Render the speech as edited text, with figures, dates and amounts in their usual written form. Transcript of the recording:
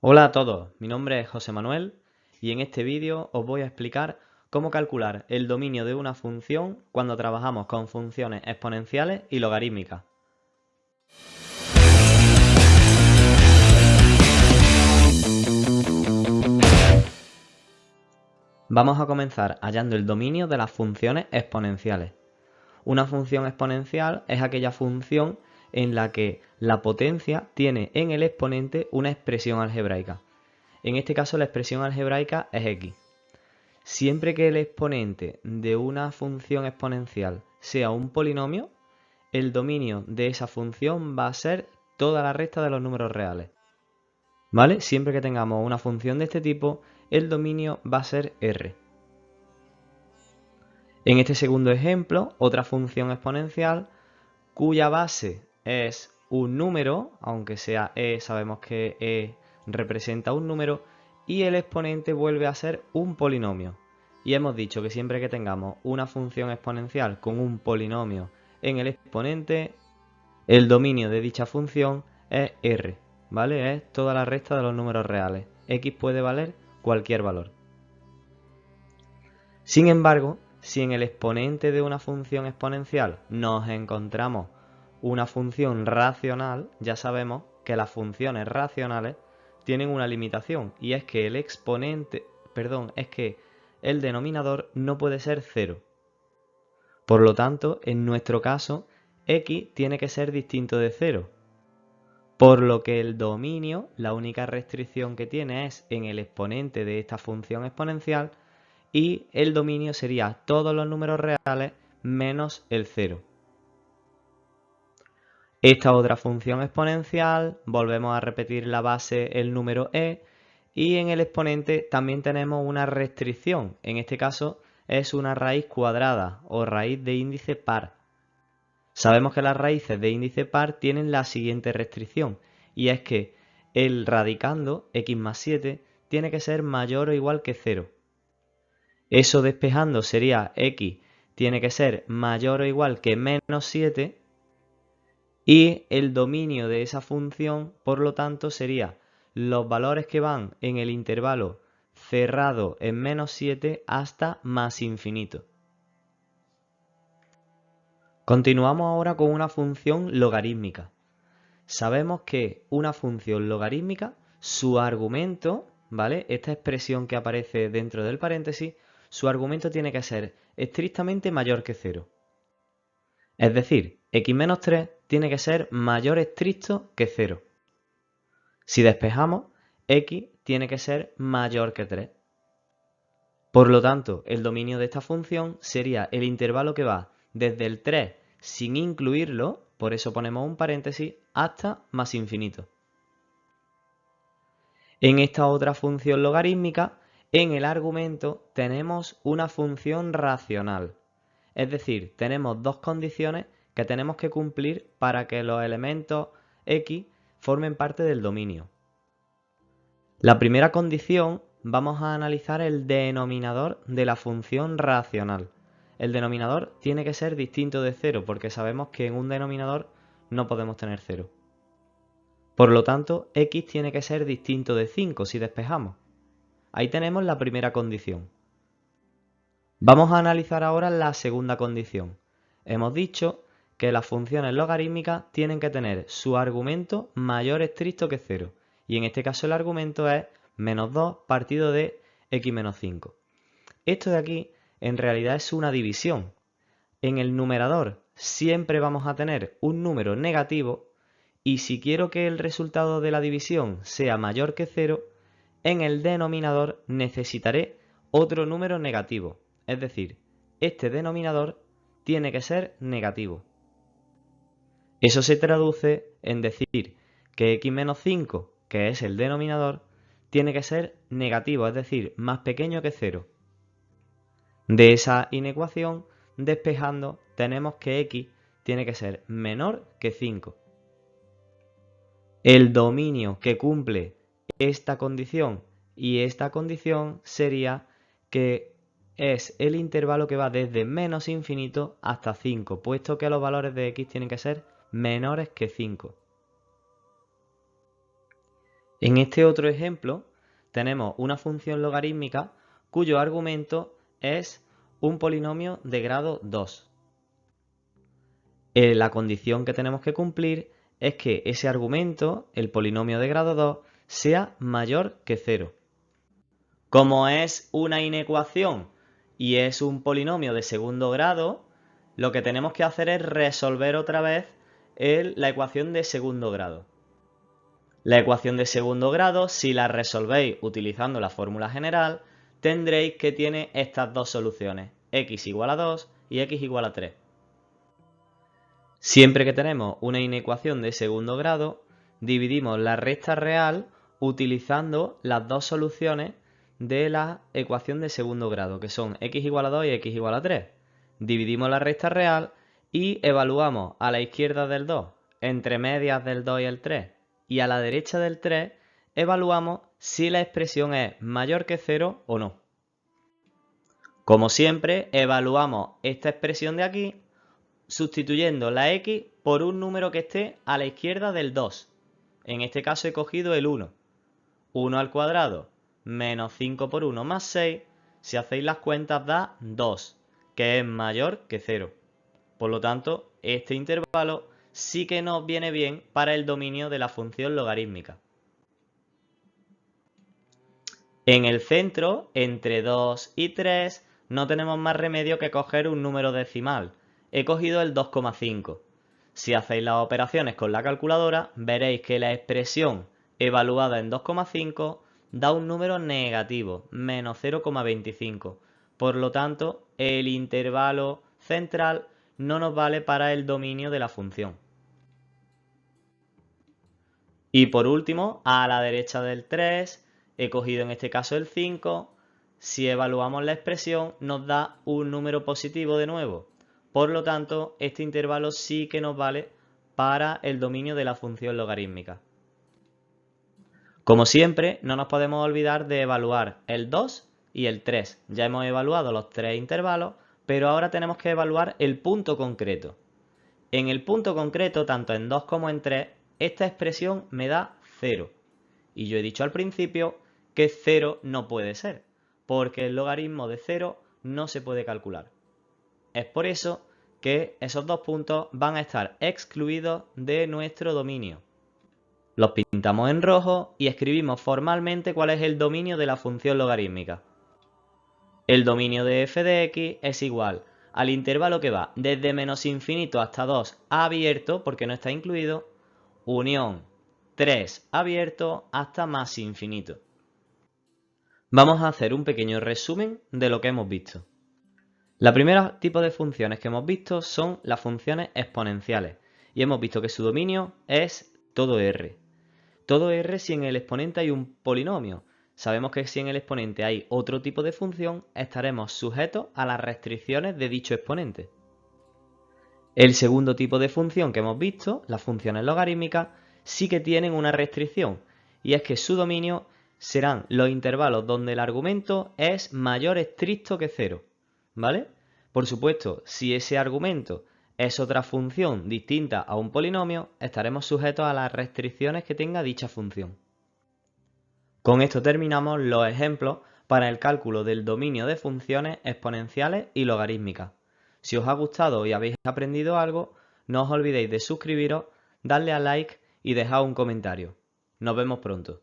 Hola a todos, mi nombre es José Manuel y en este vídeo os voy a explicar cómo calcular el dominio de una función cuando trabajamos con funciones exponenciales y logarítmicas. Vamos a comenzar hallando el dominio de las funciones exponenciales. Una función exponencial es aquella función en la que la potencia tiene en el exponente una expresión algebraica. En este caso la expresión algebraica es x. Siempre que el exponente de una función exponencial sea un polinomio, el dominio de esa función va a ser toda la resta de los números reales. ¿Vale? Siempre que tengamos una función de este tipo, el dominio va a ser R. En este segundo ejemplo, otra función exponencial cuya base es un número, aunque sea e, sabemos que e representa un número, y el exponente vuelve a ser un polinomio. Y hemos dicho que siempre que tengamos una función exponencial con un polinomio en el exponente, el dominio de dicha función es R, ¿vale? Es toda la resta de los números reales. X puede valer cualquier valor. Sin embargo, si en el exponente de una función exponencial nos encontramos una función racional, ya sabemos que las funciones racionales tienen una limitación y es que el denominador no puede ser cero. Por lo tanto, en nuestro caso, x tiene que ser distinto de cero, por lo que el dominio, la única restricción que tiene es en el exponente de esta función exponencial, y el dominio sería todos los números reales menos el 0. Esta otra función exponencial, volvemos a repetir la base, el número e, y en el exponente también tenemos una restricción. En este caso es una raíz cuadrada o raíz de índice par. Sabemos que las raíces de índice par tienen la siguiente restricción, y es que el radicando, x más 7, tiene que ser mayor o igual que 0. Eso despejando sería x tiene que ser mayor o igual que menos 7 y el dominio de esa función, por lo tanto, sería los valores que van en el intervalo cerrado en menos 7 hasta más infinito. Continuamos ahora con una función logarítmica. Sabemos que una función logarítmica, su argumento, ¿vale? Esta expresión que aparece dentro del paréntesis, su argumento tiene que ser estrictamente mayor que 0. Es decir, x menos 3 tiene que ser mayor estricto que 0. Si despejamos, x tiene que ser mayor que 3. Por lo tanto, el dominio de esta función sería el intervalo que va desde el 3 sin incluirlo, por eso ponemos un paréntesis, hasta más infinito. En esta otra función logarítmica, en el argumento tenemos una función racional. Es decir, tenemos dos condiciones que tenemos que cumplir para que los elementos x formen parte del dominio. La primera condición, vamos a analizar el denominador de la función racional. El denominador tiene que ser distinto de 0 porque sabemos que en un denominador no podemos tener 0. Por lo tanto, x tiene que ser distinto de 5 si despejamos. Ahí tenemos la primera condición. Vamos a analizar ahora la segunda condición. Hemos dicho que las funciones logarítmicas tienen que tener su argumento mayor estricto que 0. Y en este caso el argumento es menos 2 partido de x menos 5. Esto de aquí en realidad es una división. En el numerador siempre vamos a tener un número negativo y si quiero que el resultado de la división sea mayor que 0, en el denominador necesitaré otro número negativo. Es decir, este denominador tiene que ser negativo. Eso se traduce en decir que x menos 5, que es el denominador, tiene que ser negativo, es decir, más pequeño que 0. De esa inecuación, despejando, tenemos que x tiene que ser menor que 5. El dominio que cumple esta condición y esta condición sería que es el intervalo que va desde menos infinito hasta 5, puesto que los valores de x tienen que ser menores que 5. En este otro ejemplo tenemos una función logarítmica cuyo argumento es un polinomio de grado 2. La condición que tenemos que cumplir es que ese argumento, el polinomio de grado 2, sea mayor que 0. Como es una inecuación y es un polinomio de segundo grado, lo que tenemos que hacer es resolver otra vez la ecuación de segundo grado. La ecuación de segundo grado, si la resolvéis utilizando la fórmula general, tendréis que tiene estas dos soluciones, x igual a 2 y x igual a 3. Siempre que tenemos una inecuación de segundo grado, dividimos la recta real utilizando las dos soluciones de la ecuación de segundo grado, que son x igual a 2 y x igual a 3. Dividimos la recta real y evaluamos a la izquierda del 2, entre medias del 2 y el 3, y a la derecha del 3 evaluamos si la expresión es mayor que 0 o no. Como siempre, evaluamos esta expresión de aquí sustituyendo la x por un número que esté a la izquierda del 2. En este caso he cogido el 1. 1 al cuadrado menos 5 por 1 más 6, si hacéis las cuentas da 2, que es mayor que 0. Por lo tanto, este intervalo sí que nos viene bien para el dominio de la función logarítmica. En el centro, entre 2 y 3, no tenemos más remedio que coger un número decimal. He cogido el 2,5. Si hacéis las operaciones con la calculadora, veréis que la expresión evaluada en 2,5 da un número negativo, menos 0,25. Por lo tanto, el intervalo central no nos vale para el dominio de la función. Y por último, a la derecha del 3, he cogido en este caso el 5. Si evaluamos la expresión, nos da un número positivo de nuevo. Por lo tanto, este intervalo sí que nos vale para el dominio de la función logarítmica. Como siempre, no nos podemos olvidar de evaluar el 2 y el 3. Ya hemos evaluado los tres intervalos, pero ahora tenemos que evaluar el punto concreto. En el punto concreto, tanto en 2 como en 3, esta expresión me da 0. Y yo he dicho al principio que 0 no puede ser, porque el logaritmo de 0 no se puede calcular. Es por eso que esos dos puntos van a estar excluidos de nuestro dominio. Los pintamos en rojo y escribimos formalmente cuál es el dominio de la función logarítmica. El dominio de f de x es igual al intervalo que va desde menos infinito hasta 2 abierto, porque no está incluido, unión 3 abierto hasta más infinito. Vamos a hacer un pequeño resumen de lo que hemos visto. La primera tipo de funciones que hemos visto son las funciones exponenciales y hemos visto que su dominio es todo R. Todo R si en el exponente hay un polinomio. Sabemos que si en el exponente hay otro tipo de función, estaremos sujetos a las restricciones de dicho exponente. El segundo tipo de función que hemos visto, las funciones logarítmicas, sí que tienen una restricción, y es que su dominio serán los intervalos donde el argumento es mayor estricto que 0, ¿vale? Por supuesto, si ese argumento es otra función distinta a un polinomio, estaremos sujetos a las restricciones que tenga dicha función. Con esto terminamos los ejemplos para el cálculo del dominio de funciones exponenciales y logarítmicas. Si os ha gustado y habéis aprendido algo, no os olvidéis de suscribiros, darle a like y dejar un comentario. Nos vemos pronto.